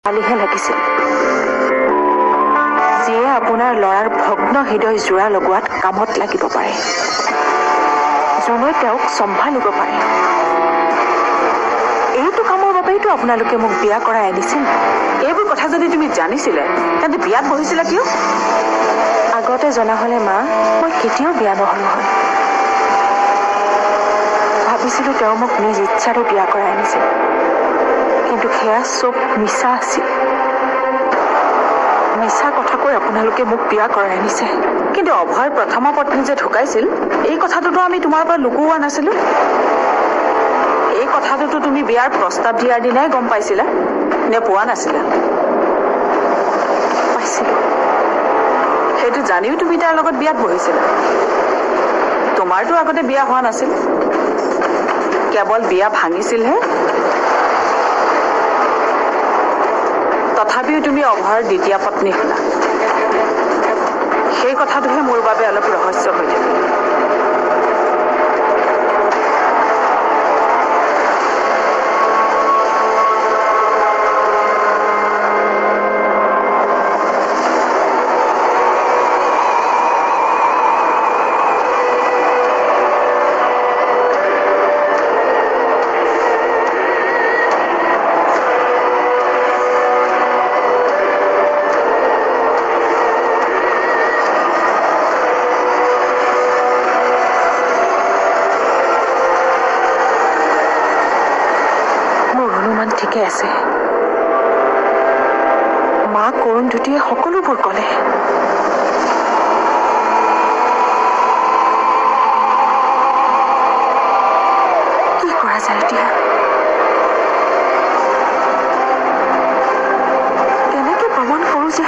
কালিহে লাগিছিল যিয়ে আপোনাৰ ল'ৰাৰ ভগ্ন হৃদয় জোৰা লগোৱাত কামত লাগিব পাৰে যোনে তেওঁক চম্ভালিব পাৰে এইটো কামৰ বাবেইতো আপোনালোকে মোক বিয়া কৰাই আনিছিল এইবোৰ কথা যদি তুমি জানিছিলে তেন্তে বিয়াত বহিছিলা কিয় আগতে জনা হলে মা মই কেতিয়াও বিয়া নহলো হয় ভাবিছিলো তেওঁ মোক নিজ ইচ্ছাৰে বিয়া কৰাই আনিছিল কিন্তু সেয়া চব মিছা আছিল মিছা কথা কৈ আপোনালোকে মোক বিয়া কৰাই আনিছে কিন্তু অভয়ৰ প্ৰথম পত্নী যে ঢুকাইছিল এই কথাটোতো আমি তোমাৰ পৰা লুকুওৱা নাছিলো এই কথাটোতো তুমি বিয়াৰ প্ৰস্তাৱ দিয়াৰ দিনাই গম পাইছিলা নে পোৱা নাছিলা পাইছিলো সেইটো জানিও তুমি তাৰ লগত বিয়াত বহিছিলা তোমাৰতো আগতে বিয়া হোৱা নাছিল কেৱল বিয়া ভাঙিছিলহে তথাপিও তুমি অভয়ৰ দ্বিতীয় পত্নী হলা সেই কথাটোহে মোৰ বাবে অলপ ৰহস্য হৈ থাকে ঠিকে আছে মা কৰুণধুতিয়ে সকলোবোৰ কলে কি কৰা যায় এতিয়া কেনেকে প্ৰমাণ কৰো যে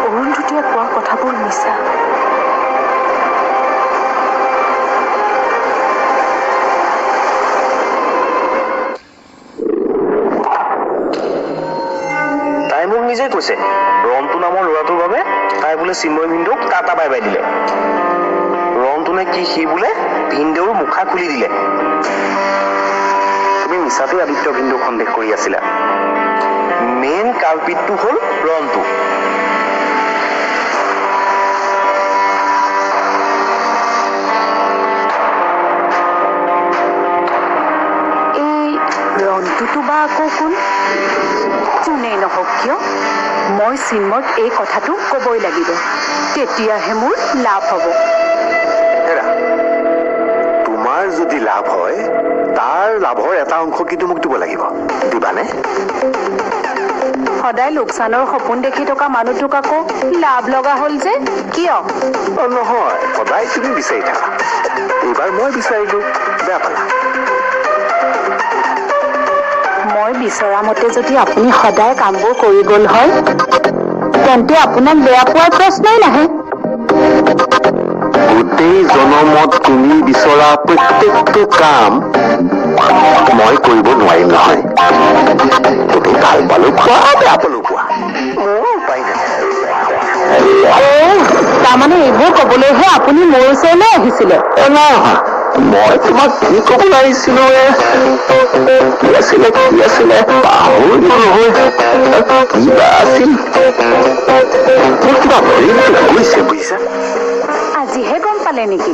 অৰুন্ধুতিয়ে কোৱা কথাবোৰ মিছা নিজে কৈছে ৰন্তু নামৰ ল'ৰাটোৰ বাবে তাই বোলে চিন্ময় ভিন্দৌক টাটা বাই বাই দিলে ৰন্তুনে কি সি বোলে ভিন্দৌৰ মুখা খুলি দিলে তুমি মিছাতে আদিত্য ভিন্দৌক সন্দেহ কৰি আছিলা মেইন কালপিটটো হ'ল ৰন্তু এই ৰন্তুটো বা আকৌ কোন যোনেই নহওক কিয় মই চিন্ময়ক এই কথাটো ক'বই লাগিব তেতিয়াহে মোৰ লাভ হ'ব তোমাৰ যদি লাভ হয় তাৰ লাভৰ এটা অংশ কিন্তু মোক দিব লাগিব দিবানে সদায় লোকচানৰ সপোন দেখি থকা মানুহটোক আকৌ লাভ লগা হ'ল যে কিয় নহয় সদায় তুমি বিচাৰি থাকা এইবাৰ মই বিচাৰিলো বেয়া পালা মই বিচৰা মতে যদি আপুনি সদায় কামবোৰ কৰি গ'ল হয় তেন্তে আপোনাক বেয়া পোৱাৰ প্ৰশ্নই নাহে গোটেই জনমত তুমি বিচৰা প্ৰত্যেকটো কাম মই কৰিব নোৱাৰিম নহয় তুমি ভাল পালো খোৱা বেয়া পালো খোৱা মোৰ উপায় নাই তাৰমানে এইবোৰ কবলৈহে আপুনি মোৰ ওচৰলৈ আহিছিলে নহয় মই তোমাক কি কব লাগিছিলো কি আছিলে পাহৰিলো নহয় কিবা আছিল মোৰ কিবা ভৰিটো গৈছে বুজিছা আজিহে গম পালে নেকি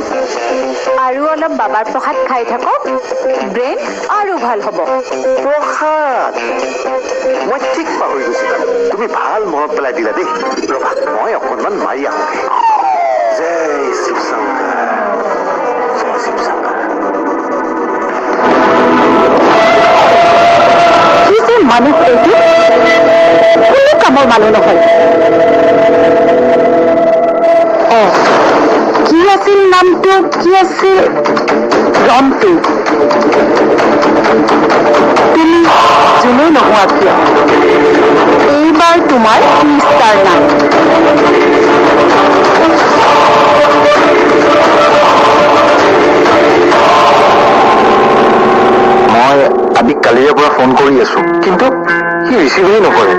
আৰু অলপ বাবাৰ প্ৰসাদ খাই থাকক ব্ৰেইন আৰু ভাল হ'ব প্ৰসাদ মই ঠিক পাহৰি গৈছিলো তুমি ভাল মনত পেলাই দিলা দেই ৰবা মই অকণমান মাৰি আহোঁগে জয় শিৱ শংকৰ জয় শিৱ শংকৰ কি যে মানুহ এইটো কোনো কামৰ মানুহ নহয় কি আছিল নামটো কি আছিল ৰন্তু তুমি যোনেই নোহোৱা কিয় এইবাৰ তোমাৰ মিষ্টাৰ নাম মই আদিক কালিৰে পৰা ফোন কৰি আছো কিন্তু সি ৰিচিভেই নকৰে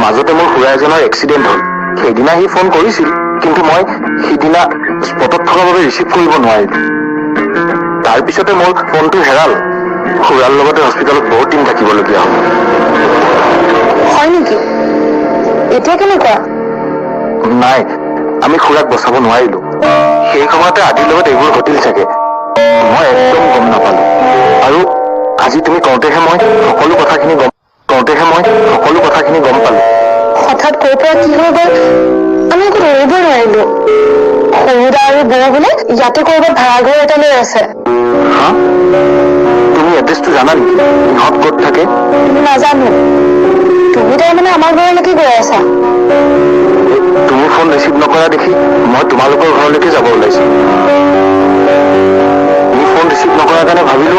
মাজতে মোৰ খুৰা এজনৰ এক্সিডেণ্ট হ'ল সেইদিনা সি ফোন কৰিছিল কিন্তু মই সিদিনা স্পটত থকাৰ বাবে ৰিচিভ কৰিব নোৱাৰিলো তাৰপিছতে মোৰ ফোনটো হেৰাল খুৰাৰ লগতে হস্পিটেলত বহুত দিন থাকিবলগীয়া হ'ব। হয় নেকি? এতিয়া কেনেকুৱা? নাই, আমি খুৰাক বচাব নোৱাৰিলো। সেই সময়তে আদিৰ লগত এইবোৰ ঘটিল চাগে, মই একদম গম নাপালো। আৰু আজি তুমি কওঁতেহে মই সকলো কথাখিনি গম পালো। হঠাৎ ক'ৰ পৰা কি হৈ গ'ল আমি একো ধৰিব নোৱাৰিলো। সৰুদা আৰু বৌ বোলে ইয়াতে ক'ৰবাত ভাড়াঘৰ এটা লৈ আছে। হা? তুমি এড্ৰেছটো জানা নেকি? ইহঁত ক'ত থাকে? নাজানো। তুমি তাৰমানে আমাৰ ঘৰলৈকে গৈ আছা? তুমি ফোন ৰিচিভ নকৰা দেখি মই তোমালোকৰ ঘৰলৈকে যাব ওলাইছো। তুমি ফোন ৰিচিভ নকৰাৰ কাৰণে ভাবিলো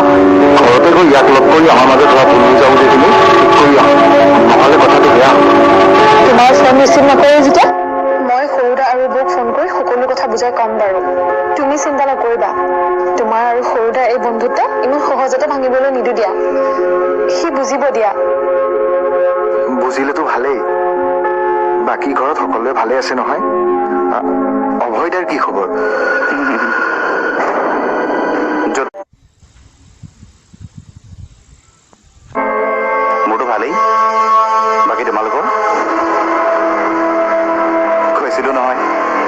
ঘৰতে গৈ ইয়াক লগ কৰি আমাৰ মাজত হোৱা ভুল যাওঁ যে তুমি ঠিক কৰি আহো, নহ'লে কথাটো বেয়া হ'ব। তোমাৰ ফোন ৰিচিভ নকৰে যেতিয়া মই সৰুদা আৰু বৌক ফোন কৰি সকলো কথা বুজাই ক'ম বাৰু। তুমি চিন্তা নকৰিবা। তোমাৰ আৰু সৰুদা এই বন্ধুত্ব ইমান সহজতে ভাঙিবলৈ নিদো দিয়া। সি বুজিব দিয়া। বুজিলেতো ভালেই। বাকী ঘৰত সকলোৱে ভালে আছে নহয়? অভয়দাৰ কি খবৰ? মোৰতো ভালেই। বাকী তোমালোকৰ? কৈছিলো নহয়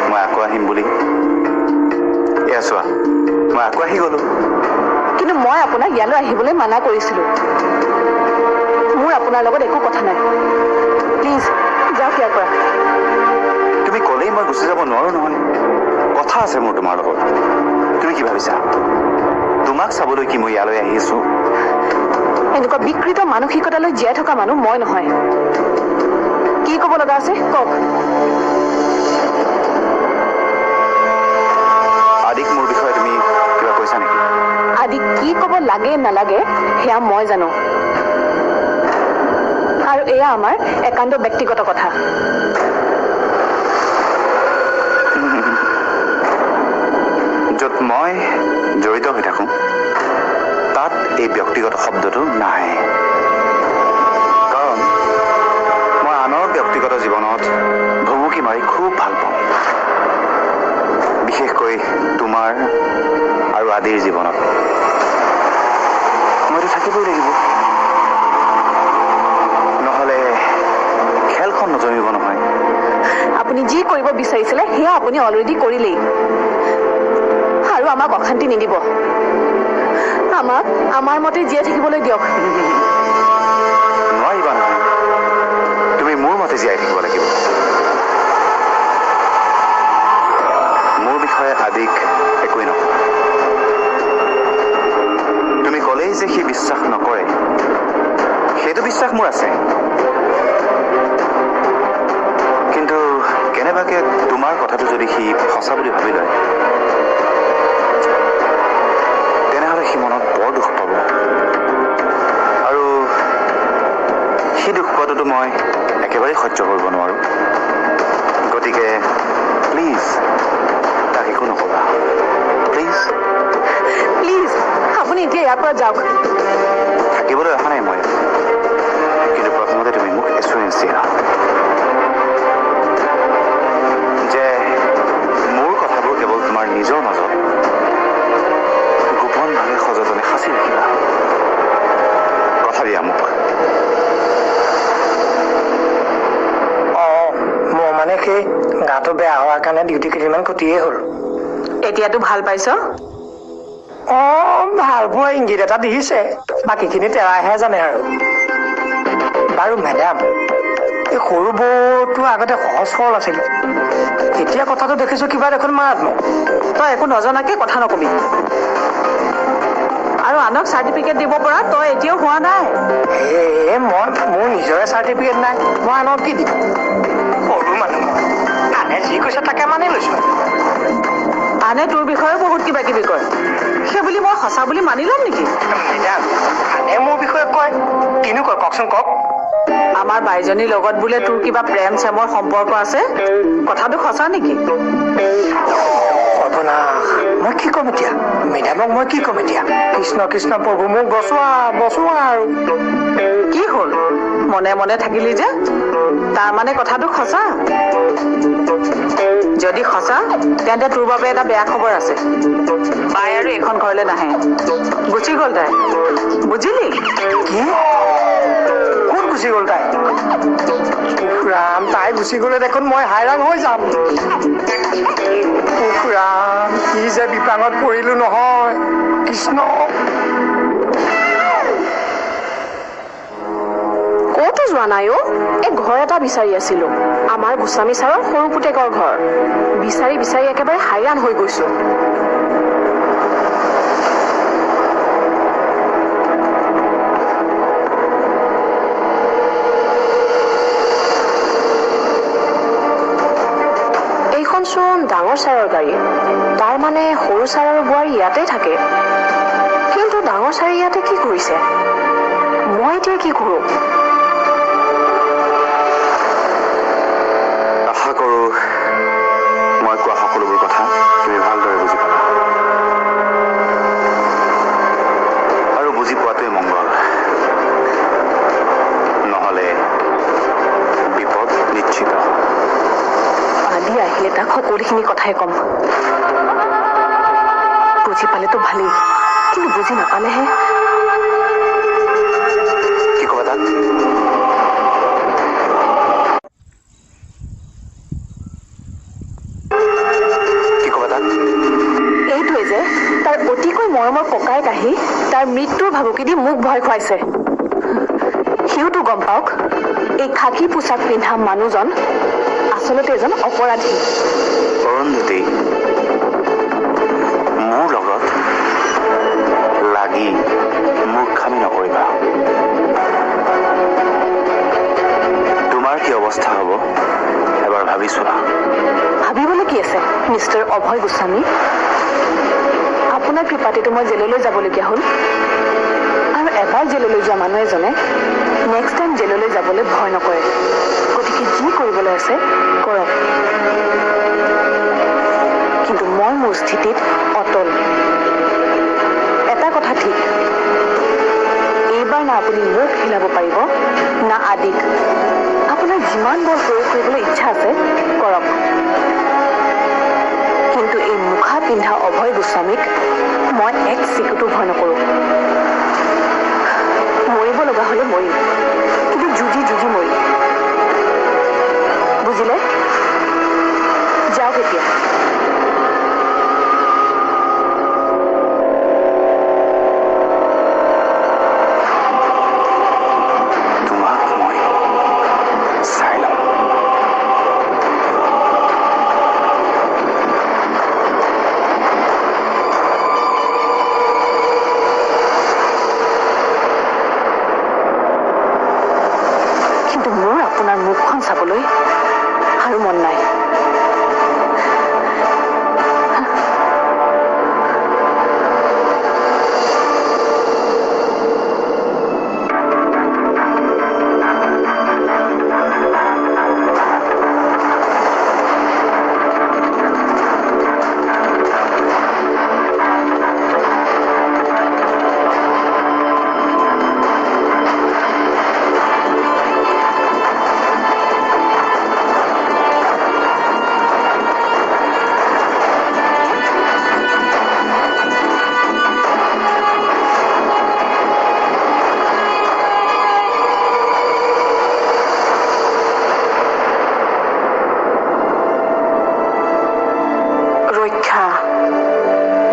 মই আকৌ আহিম বুলি। এয়া চোৱা, মই আকৌ আহি গলো। কিন্তু মই আপোনাক ইয়ালৈ আহিবলৈ মানা কৰিছিলো। মোৰ আপোনাৰ লগত একো কথা নাই। প্লিজ যাওক ইয়াৰ পৰা। তুমি ক'লেই মই গুচি যাব নোৱাৰো নহয়। কথা আছে মোৰ তোমাৰ লগত। তুমি কি ভাবিছা তোমাক চাবলৈ কি মই ইয়ালৈ আহিছো? এনেকুৱা বিকৃত মানসিকতালৈ জীয়াই থকা মানুহ মই নহয়। কি ক'ব লগা আছে কওক। আদিক মোৰ বিষয়ে তুমি কিবা কৈছা নেকি? আদি কি ক'ব লাগে নালাগে সেয়া মই জানো। আৰু এয়া আমাৰ একান্ত ব্যক্তিগত কথা। য'ত মই জড়িত হৈ থাকো তাত এই ব্যক্তিগত শব্দটো নাহে। কাৰণ মই আনৰ ব্যক্তিগত জীৱনত ভুমুকি মাৰি খুব ভাল পাওঁ। বিশেষকৈ তোমাৰ আৰু আদিৰ জীৱনত মইতো থাকিবই লাগিব, নহ'লে খেলখন নজমিব নহয়। আপুনি যি কৰিব বিচাৰিছিলে সেয়া আপুনি অলৰেডি কৰিলেই। আৰু আমাক অশান্তি নিদিব। আমাক আমাৰ মতে জীয়াই থাকিবলৈ দিয়ক। নোৱাৰিবা নহয়, তুমি মোৰ মতে জীয়াই থাকিব লাগিব। মোৰ বিষয়ে আদিক একোৱেই নকওঁ। তুমি ক'লেই যে সি বিশ্বাস নকৰে, সেইটো বিশ্বাস মোৰ আছে। কিন্তু কেনেবাকে তোমাৰ কথাটো যদি সি সঁচা বুলি ভাবি লয় তেনেহ'লে সি মনত বৰ দুখ পাব। আৰু সেই দুখ পোৱাটোতো মই একেবাৰেই সহ্য কৰিব নোৱাৰো। গতিকে প্লিজ তাক একো নকবা। প্লিজ প্লিজ আপুনি এতিয়া ইয়াৰ পৰা যাওক। থাকিবলৈ অহা নাই মই, কিন্তু প্ৰথমতে তুমি মোক এচুৰেঞ্চ দিয়া যে মোৰ কথাবোৰ কেৱল তোমাৰ নিজৰ মাজত গোপনভাৱে সযতনে সাঁচি ৰাখিবা। কথা দিয়া মোক। মোৰ মানে সেই গাটো বেয়া হোৱাৰ কাৰণে ডিউটি কেইদিনমান ক্ষতিয়ে হ'ল। এতিয়াতো ভাল পাইছ? ভাল পোৱা ইংগিত এটা দিছে, বাকীখিনি তেৰাহে জানে আৰু। বাৰু মেডাম, এই সৰু বৌটো আগতে সহজ সৰল আছিল, এতিয়া কথাটো দেখিছো কিবা দেখোন মাৰাত্মক। তই একো নজনাকে কথা নকবি। আৰু আনক চাৰ্টিফিকেট দিব পৰা তই এতিয়াও হোৱা নাই। মই মোৰ নিজৰে চাৰ্টিফিকেট নাই, মই আনক কি দিম? সৰু মানুহ মই, আনে যি কৈছে তাকে মানি লৈছো। আনে তোৰ বিষয়ে বহুত কিবা কিবি কয়, সেইবুলি মই সঁচা বুলি মানি ল'ম নেকি? মেডাম, আনে মোৰ বিষয়ে কয়, কিনো কয় কওকচোন কওক। আমাৰ বাইজনীৰ লগত বোলে তোৰ কিবা প্ৰেম চেমৰ সম্পৰ্ক আছে, কথাটো সঁচা নেকি? মই কি ক'ম এতিয়া? মেডামক মই কি ক'ম এতিয়া? কৃষ্ণ কৃষ্ণ প্ৰভু, মোক বচোৱা আৰু। কি হ'ল মনে মনে থাকিলি যে? তাৰ মানে কথাটো সঁচা? যদি সঁচা তেন্তে তোৰ বাবে এটা বেয়া খবৰ আছে বাই আৰু এইখন ঘৰলৈ নাহে গুচি গ'ল তাই বুজিলি কি ক'ত গুচি গ'ল তাই উফ ৰাম তাই গুচি গ'লে দেখোন মই হাইৰাণ হৈ যাম উফ ৰাম কি যে বিপাঙত পৰিলো নহয় কৃষ্ণ ক'তো যোৱা নাই অ' এই ঘৰ এটা বিচাৰি আছিলো আমাৰ গোস্বামী ছাৰৰ সৰু পুতেকৰ ঘৰ বিচাৰি বিচাৰি একেবাৰে হাইৰাণ হৈ গৈছো এইখনচোন ডাঙৰ ছাৰৰ গাড়ী তাৰ মানে সৰু ছাৰৰ বোৱাৰী ইয়াতে থাকে কিন্তু ডাঙৰ ছাৰে ইয়াতে কি কৰিছে মই এতিয়া কি কৰোঁ আশা কৰো মই কোৱা সকলোবোৰ কথা তুমি ভালদৰে বুজি পালা আৰু বুজি পোৱাটোৱে মংগল নহ'লে বিপদ নিশ্চিত আদি আহিলে তাক সকলোখিনি কথাই ক'ম বুজি পালেতো ভালেই কিন্তু বুজি নাপালেহে কি ক'বা তাত এইটোৱে যে তাৰ অতিকৈ মৰমৰ ককায়েক আহি তাৰ মৃত্যুৰ ভাবুকি দি মোক ভয় খুৱাইছে সিওতো গম পাওক এই খাকী পোছাক পিন্ধা মানুহজন আচলতে এজন অপৰাধী অৰুন্ধতী মোৰ লগত লাগি মূৰ্খামি নকৰিবা তোমাৰ কি অৱস্থা হ'ব এবাৰ ভাবি চোৱা ভাবিবলৈ কি আছে মিষ্টাৰ অভয় গোস্বামী আপোনাৰ কৃপাতেতো মই জেললৈ যাবলগীয়া হ'ল আৰু এবাৰ জেললৈ যোৱা মানুহ এজনে নেক্সট টাইম জেললৈ যাবলৈ ভয় নকৰে গতিকে যি কৰিবলৈ আছে কৰক কিন্তু মই মোৰ স্থিতিত অটল এটা কথা ঠিক এইবাৰ না আপুনি মোক হিলাব পাৰিব না আদিক আপোনাৰ যিমান বল প্ৰয়োগ কৰিবলৈ ইচ্ছা আছে কৰক কিন্তু এই মুখা পিন্ধা অভয় গোস্বামীক মই এক চিকুটো ভয় নকৰোঁ মৰিব লগা হ'লে মৰিম কিন্তু যুঁজি যুঁজি মৰিম বুজিলে যাওক এতিয়া তোমাক মই চাই লম কিন্তু মোৰ আপোনাৰ মুখখন চাবলৈ আৰু মন নাই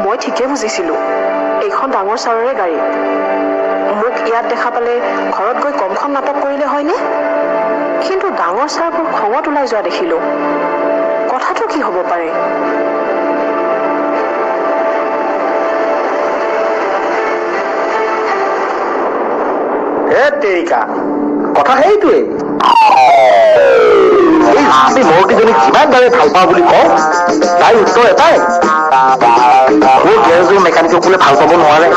মই ঠিকে বুজিছিলো এইখন ডাঙৰ ছাৰৰে গাড়ী মোক ইয়াত দেখা পালে ঘৰত গৈ কমখন নাটক কৰিলে হয়নে কিন্তু ডাঙৰ ছাৰবোৰ খঙত ওলাই যোৱা দেখিলো কথাটো কি হ'ব পাৰে হে তেৰিকা কথা সেইটোৱে আমি মৌৰকেইজনীক যিমান বাৰে ভাল পাওঁ বুলি কওঁ তাইৰ উত্তৰ এটাই মোৰ গেৰেজৰ মেকানিকক বোলে ভাল পাব নোৱাৰে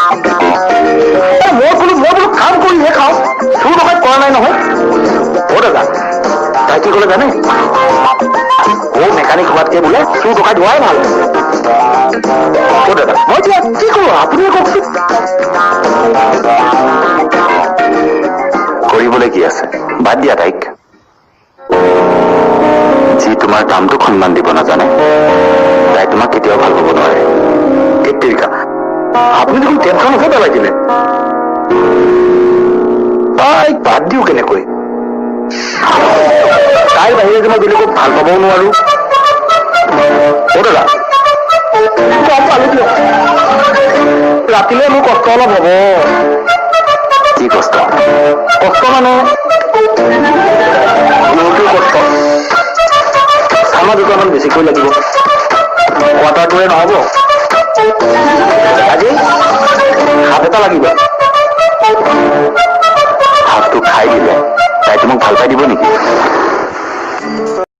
মই বোলো কাম কৰিহে খাওঁ চুৰ ডকাইত কৰা নাই নহয় অ' দাদা তাই কি ক'লে জানে মেকানিক হোৱাতকে বোলে চুৰ ডকাইত হোৱাই ভাল অ' দাদা মই এতিয়া কি কৰোঁ আপুনিয়ে কওকচোন কৰিবলৈ কি আছে বাদ দিয়া তাইক যি তোমাৰ কামটোক সন্মান দিব নাজানে তাই তোমাক কেতিয়াও ভাল পাব নোৱাৰে। কেতিকা আপুনি দেখোন টেনশ্যনহে পেলাই দিলে। তাইক বাদ দিওঁ কেনেকৈ? তাইৰ বাহিৰে যে মই বেলেগক ভাল পাবও নোৱাৰো। দাদা গম পালো দিয়ক, ৰাতিলে মোৰ কষ্ট অলপ হ'ব। কি কষ্ট? কষ্ট মানে কষ্ট আমাৰ দুটামান বেছিকৈ লাগিব। কোৱাৰ্টাৰটোৱে নহ'ব, আজি হাত এটা লাগিব। হাতটো খাই দিলে তাই তোমাক ভাল পাই দিব নেকি?